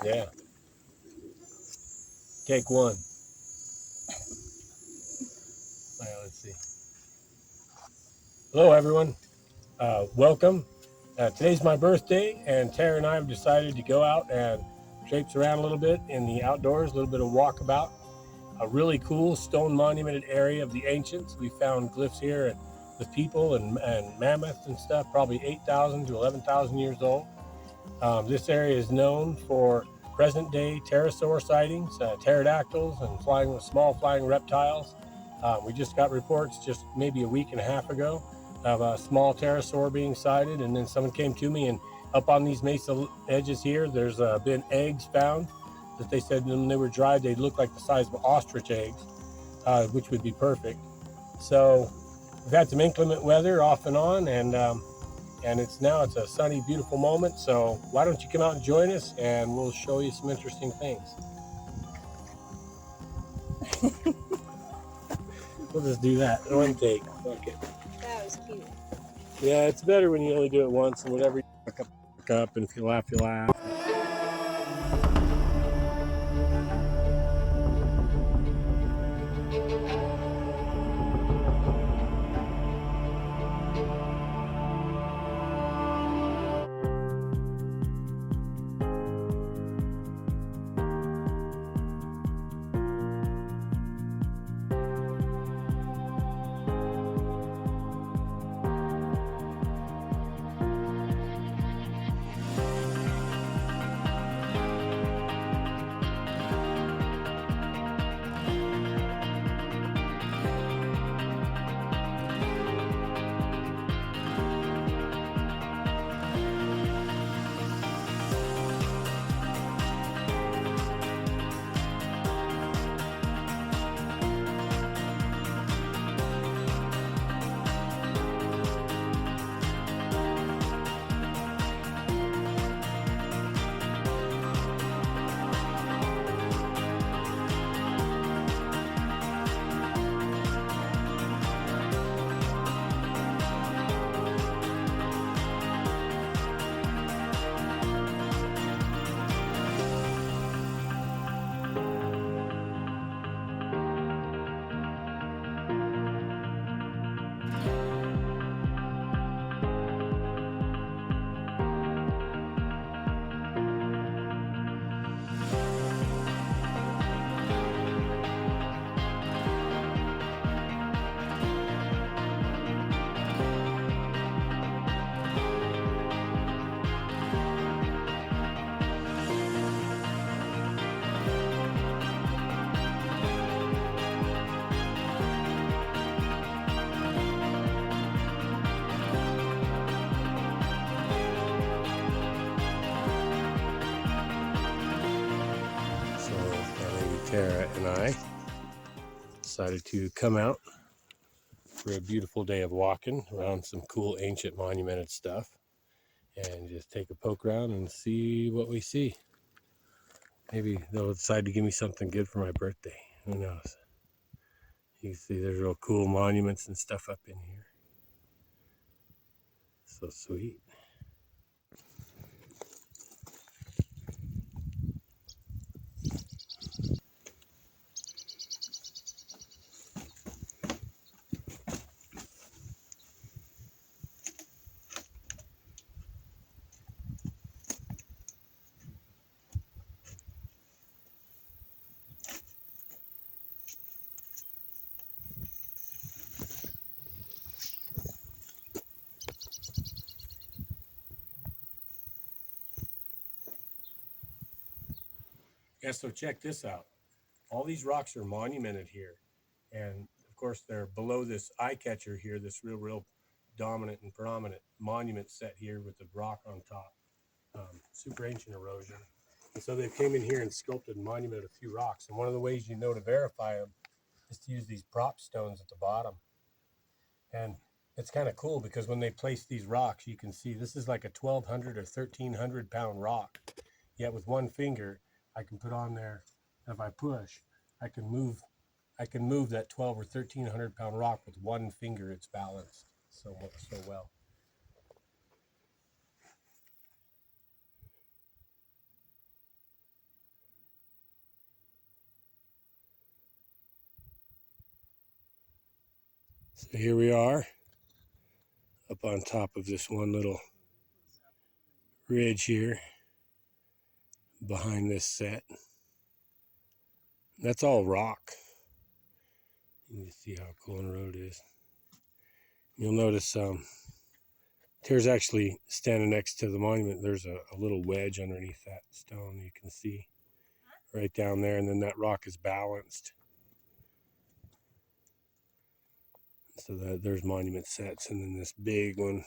Yeah. Take one. All right, let's see. Hello, everyone. Welcome. Today's my birthday, and Tara and I have decided to go out and traipse around a little bit in the outdoors, a little bit of walkabout. A really cool stone monumented area of the ancients. We found glyphs here with people and mammoths and stuff, probably 8,000 to 11,000 years old. This area is known for present day pterosaur sightings, pterodactyls, and small flying reptiles. We just got reports just maybe a week and a half ago of a small pterosaur being sighted, and then someone came to me, and up on these mesa edges here, there's been eggs found that they said when they were dried, they looked like the size of ostrich eggs, which would be perfect. So we've had some inclement weather off and on, and it's a sunny, beautiful moment. So why don't you come out and join us, and we'll show you some interesting things. We'll just do that in one take. Okay. That was cute. Yeah, it's better when you only do it once, and whatever you fuck up, and if you laugh, you laugh. Tara and I decided to come out for a beautiful day of walking around some cool ancient monumented stuff and just take a poke around and see what we see. Maybe they'll decide to give me something good for my birthday. Who knows? You can see there's real cool monuments and stuff up in here. So sweet. Yeah, so check this out. All these rocks are monumented here. And of course, they're below this eye catcher here, this real dominant and prominent monument set here with the rock on top. Super ancient erosion. And so they came in here and sculpted and monumented a few rocks. And one of the ways you know to verify them is to use these prop stones at the bottom. And it's kind of cool because when they place these rocks, you can see this is like a 1,200 or 1,300 pound rock. Yet with one finger, I can put on there, and if I push, I can move that 12 or 1,300 pound rock with one finger. It's balanced so well. So here we are up on top of this one little ridge here behind this set. That's all rock. You can see how cool the road is. You'll notice Tara's actually standing next to the monument. There's a little wedge underneath that stone you can see right down there, and then that rock is balanced. So there's monument sets, and then this big one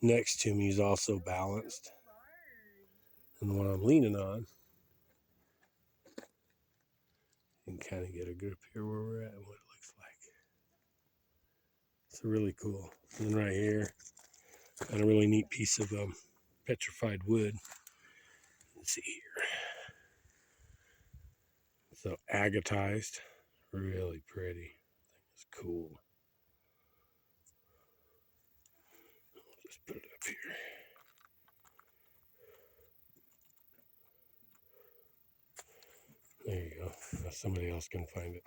next to me is also balanced. And the one I'm leaning on, you can kind of get a grip here where we're at and what it looks like. It's really cool. And then right here, got a really neat piece of petrified wood. Let's see here. So agatized, really pretty. It's cool. Just put it up here. There you go. Now somebody else can find it.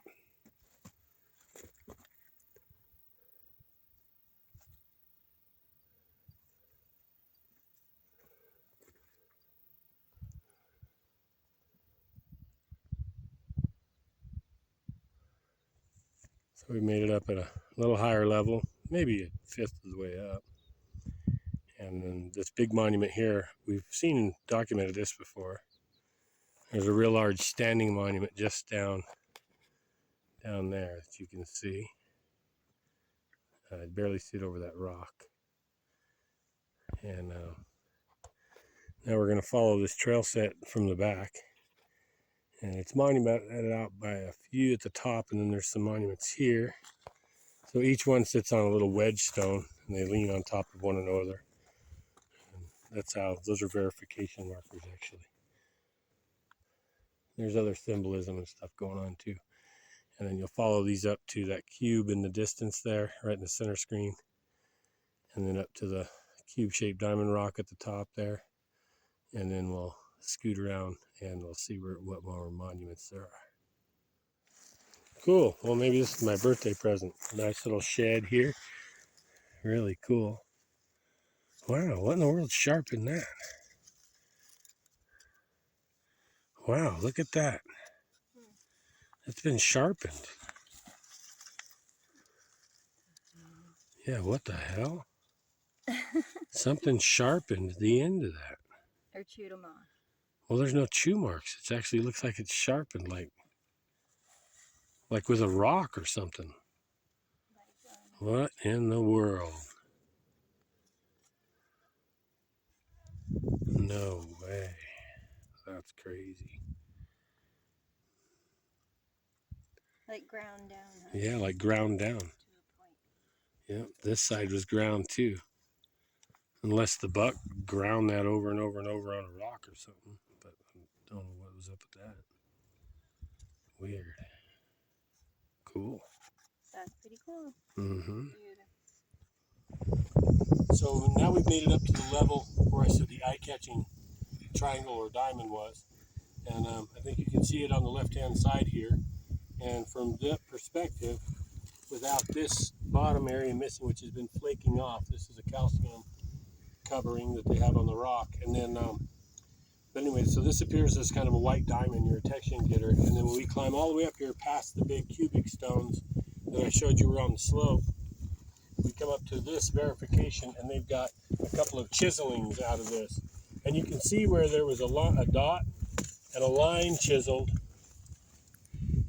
So we made it up at a little higher level, maybe a fifth of the way up. And then this big monument here, we've seen and documented this before. There's a real large standing monument just down there that you can see. I barely see it over that rock. And now we're going to follow this trail set from the back. And it's monumented out by a few at the top, and then there's some monuments here. So each one sits on a little wedge stone, and they lean on top of one another. And that's how, those are verification markers, actually. There's other symbolism and stuff going on, too. And then you'll follow these up to that cube in the distance there, right in the center screen. And then up to the cube-shaped diamond rock at the top there. And then we'll scoot around, and we'll see what more monuments there are. Cool. Well, maybe this is my birthday present. Nice little shed here. Really cool. Wow, what in the world sharpened that? Wow, look at that. It's been sharpened. Yeah, what the hell? Something sharpened the end of that. Or chewed them off. Well, there's no chew marks. It actually looks like it's sharpened, like with a rock or something. What in the world? No way. That's crazy. Like ground down. Huh? Yeah, like ground down. To a point. Yep, this side was ground too. Unless the buck ground that over and over and over on a rock or something. But I don't know what was up with that. Weird. Cool. That's pretty cool. Mm-hmm. Beautiful. So now we've made it up to the level where I said the eye-catching triangle or diamond was. And I think you can see it on the left-hand side here. And from that perspective, without this bottom area missing, which has been flaking off, this is a calcium covering that they have on the rock. And then, but anyway, so this appears as kind of a white diamond. You're a texture getter. And then when we climb all the way up here past the big cubic stones that I showed you were on the slope, we come up to this verification, and they've got a couple of chiselings out of this. And you can see where there was a dot and a line chiseled.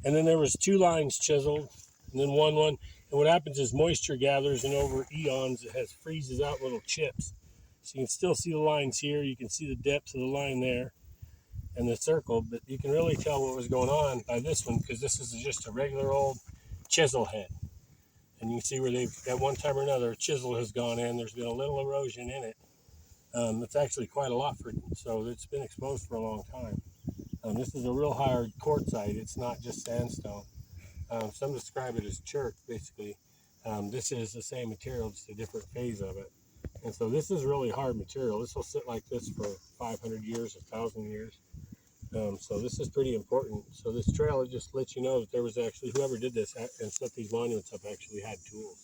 And then there was two lines chiseled, and then one. And what happens is moisture gathers, and over eons it freezes out little chips. So you can still see the lines here. You can see the depth of the line there and the circle, but you can really tell what was going on by this one, because this is just a regular old chisel head. And you can see where they've, at one time or another, a chisel has gone in. There's been a little erosion in it. It's actually quite a lot, so it's been exposed for a long time. This is a real hard quartzite. It's not just sandstone. Some describe it as chert, basically. This is the same material, just a different phase of it. And so this is really hard material. This will sit like this for 500 years, 1,000 years. So this is pretty important. So this trail, it just lets you know that there was actually, whoever did this and set these monuments up actually had tools.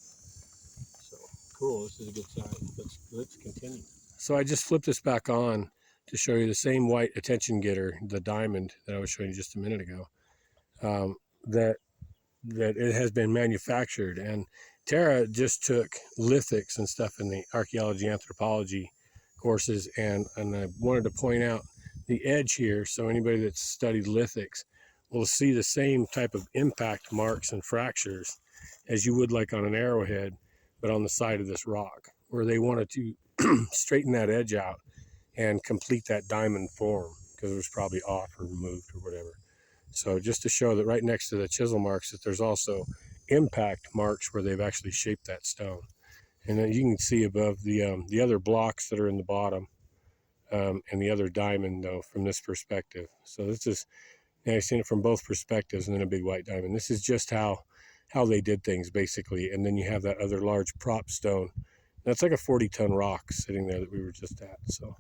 So cool, this is a good sign. Let's continue. So I just flipped this back on to show you the same white attention getter, the diamond that I was showing you just a minute ago, that it has been manufactured. And Tara just took lithics and stuff in the archaeology anthropology courses, and I wanted to point out the edge here, so anybody that's studied lithics will see the same type of impact marks and fractures as you would like on an arrowhead, but on the side of this rock, where they wanted to straighten that edge out and complete that diamond form because it was probably off or removed or whatever. So just to show that right next to the chisel marks that there's also impact marks where they've actually shaped that stone. And then you can see above the other blocks that are in the bottom, and the other diamond though from this perspective. So this is, now you've seen it from both perspectives, and then a big white diamond. This is just how they did things basically. And then you have that other large prop stone. That's like a 40-ton rock sitting there that we were just at. So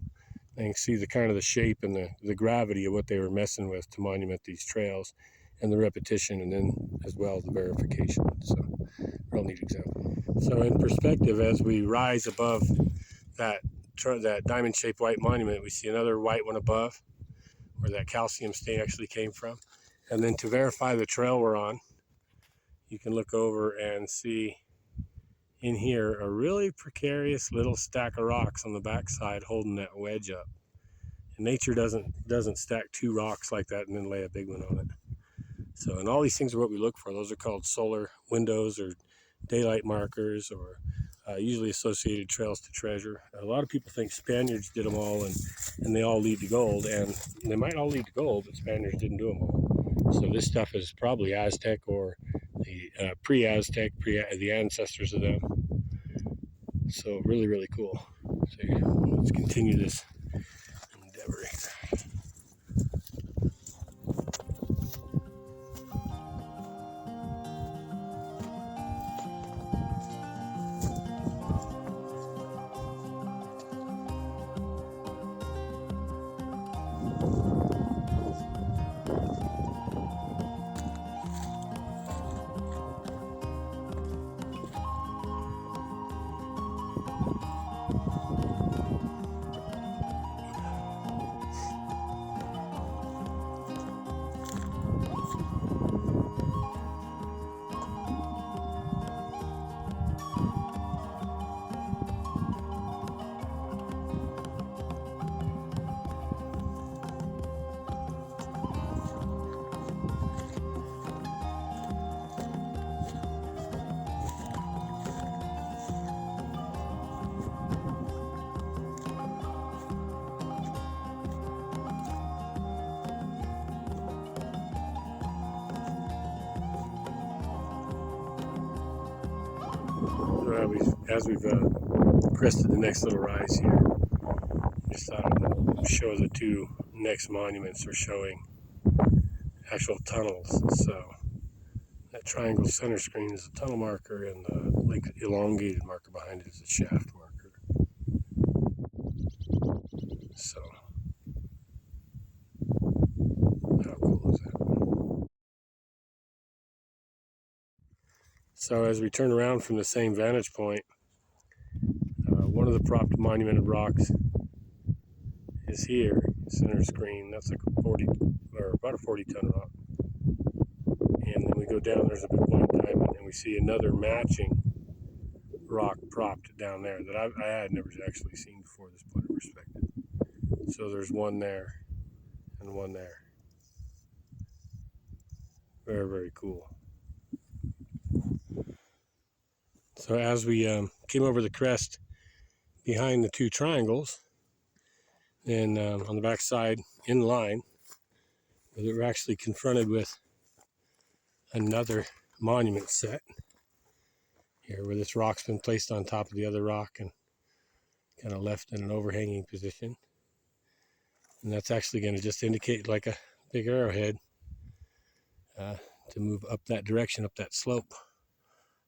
you can see the kind of the shape and the gravity of what they were messing with to monument these trails, and the repetition, and then as well the verification. So real neat example. So in perspective, as we rise above that diamond-shaped white monument, we see another white one above where that calcium stain actually came from. And then to verify the trail we're on, you can look over and see in here a really precarious little stack of rocks on the backside holding that wedge up. And nature doesn't stack two rocks like that and then lay a big one on it. So, and all these things are what we look for. Those are called solar windows or daylight markers, or usually associated trails to treasure. A lot of people think Spaniards did them all and they all lead to gold, and they might all lead to gold, but Spaniards didn't do them all. So this stuff is probably Aztec or the pre-Aztec, the ancestors of them. So really, really cool. So yeah, let's continue this endeavor here. As we've crested the next little rise here, just thought I'd show the two next monuments are showing actual tunnels. So that triangle center screen is a tunnel marker, and the elongated marker behind it is a shaft marker. So how cool is that? So as we turn around from the same vantage point, one of the propped monumented rocks is here, center screen. That's like a 40 or about a 40-ton rock. And then we go down, there's a big white diamond, and we see another matching rock propped down there that I had never actually seen before this point of perspective. So there's one there and one there. Very, very cool. So as we came over the crest behind the two triangles, and on the back side in line, we were actually confronted with another monument set here, where this rock's been placed on top of the other rock and kind of left in an overhanging position. And that's actually going to just indicate like a big arrowhead to move up that direction, up that slope.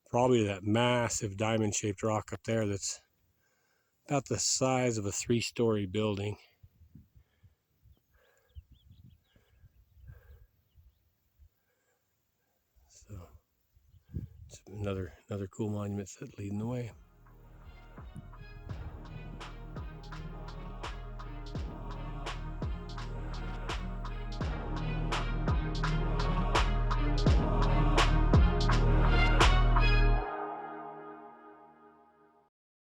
Probably that massive diamond-shaped rock up there that's about the size of a 3-story building. another cool monument set leading the way.